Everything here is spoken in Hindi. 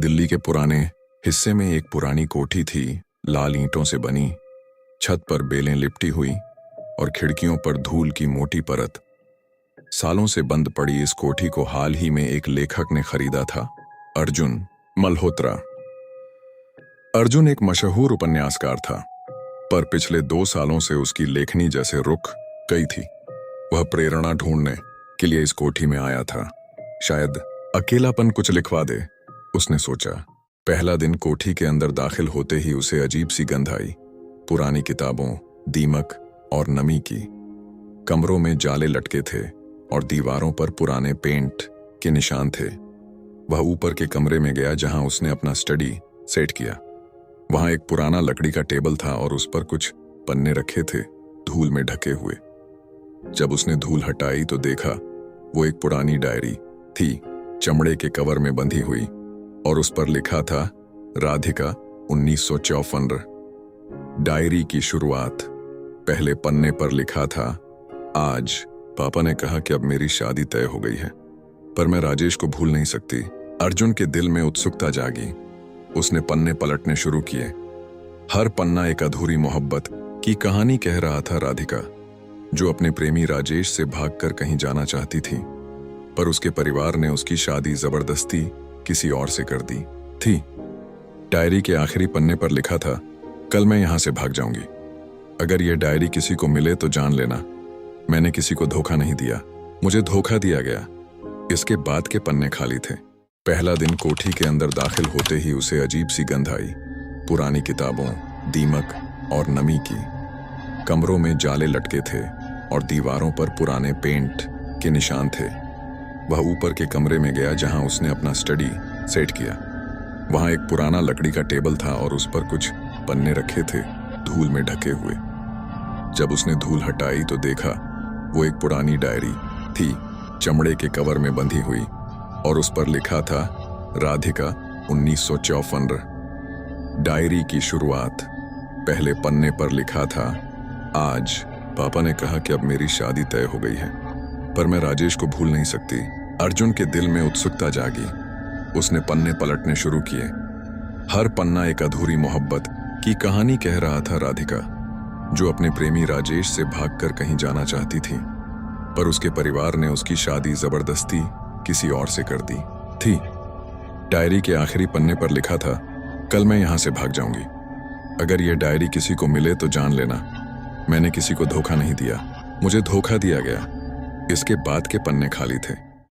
दिल्ली के पुराने हिस्से में एक पुरानी कोठी थी, लाल ईंटों से बनी। छत पर बेलें लिपटी हुई और खिड़कियों पर धूल की मोटी परत। सालों से बंद पड़ी इस कोठी को हाल ही में एक लेखक ने खरीदा था, अर्जुन मल्होत्रा। अर्जुन एक मशहूर उपन्यासकार था, पर पिछले 2 सालों से उसकी लेखनी जैसे रुक गई थी। वह प्रेरणा ढूंढने के लिए इस कोठी में आया था, शायद अकेलापन कुछ लिखवा दे, उसने सोचा। पहला दिन कोठी के अंदर दाखिल होते ही उसे अजीब सी गंध आई, पुरानी किताबों, दीमक और नमी की। कमरों में जाले लटके थे और दीवारों पर पुराने पेंट के निशान थे। वह ऊपर के कमरे में गया जहां उसने अपना स्टडी सेट किया। वहां एक पुराना लकड़ी का टेबल था और उस पर कुछ पन्ने रखे थे, धूल में ढके हुए। जब उसने धूल हटाई तो देखा वो एक पुरानी डायरी थी, चमड़े के कवर में बंधी हुई, और उस पर लिखा था राधिका 1954। डायरी की शुरुआत पहले पन्ने पर लिखा था, आज पापा ने कहा कि अब मेरी शादी तय हो गई है, पर मैं राजेश को भूल नहीं सकती। अर्जुन के दिल में उत्सुकता जागी। उसने पन्ने पलटने शुरू किए। हर पन्ना एक अधूरी मोहब्बत की कहानी कह रहा था। राधिका, जो अपने प्रेमी राजेश से भागकर कहीं जाना चाहती थी, पर उसके परिवार ने उसकी शादी जबरदस्ती किसी और से कर दी थी। डायरी के आखिरी पन्ने पर लिखा था, कल मैं यहां से भाग जाऊंगी। अगर यह डायरी किसी को मिले तो जान लेना, मैंने किसी को धोखा नहीं दिया, मुझे धोखा दिया गया। इसके बाद के पन्ने खाली थे। पहला दिन कोठी के अंदर दाखिल होते ही उसे अजीब सी गंध आई, पुरानी किताबों, दीमक और नमी की। कमरों में जाले लटके थे और दीवारों पर पुराने पेंट के निशान थे। वह ऊपर के कमरे में गया जहां उसने अपना स्टडी सेट किया। वहां एक पुराना लकड़ी का टेबल था और उस पर कुछ पन्ने रखे थे, धूल में ढके हुए। जब उसने धूल हटाई तो देखा वो एक पुरानी डायरी थी, चमड़े के कवर में बंधी हुई, और उस पर लिखा था राधिका 1954। डायरी की शुरुआत पहले पन्ने पर लिखा था, आज पापा ने कहा कि अब मेरी शादी तय हो गई है, पर मैं राजेश को भूल नहीं सकती। अर्जुन के दिल में उत्सुकता जागी। उसने पन्ने पलटने शुरू किए। हर पन्ना एक अधूरी मोहब्बत की कहानी कह रहा था। राधिका, जो अपने प्रेमी राजेश से भागकर कहीं जाना चाहती थी, पर उसके परिवार ने उसकी शादी जबरदस्ती किसी और से कर दी थी। डायरी के आखिरी पन्ने पर लिखा था, कल मैं यहां से भाग जाऊंगी। अगर यह डायरी किसी को मिले तो जान लेना, मैंने किसी को धोखा नहीं दिया, मुझे धोखा दिया गया। इसके बाद के पन्ने खाली थे।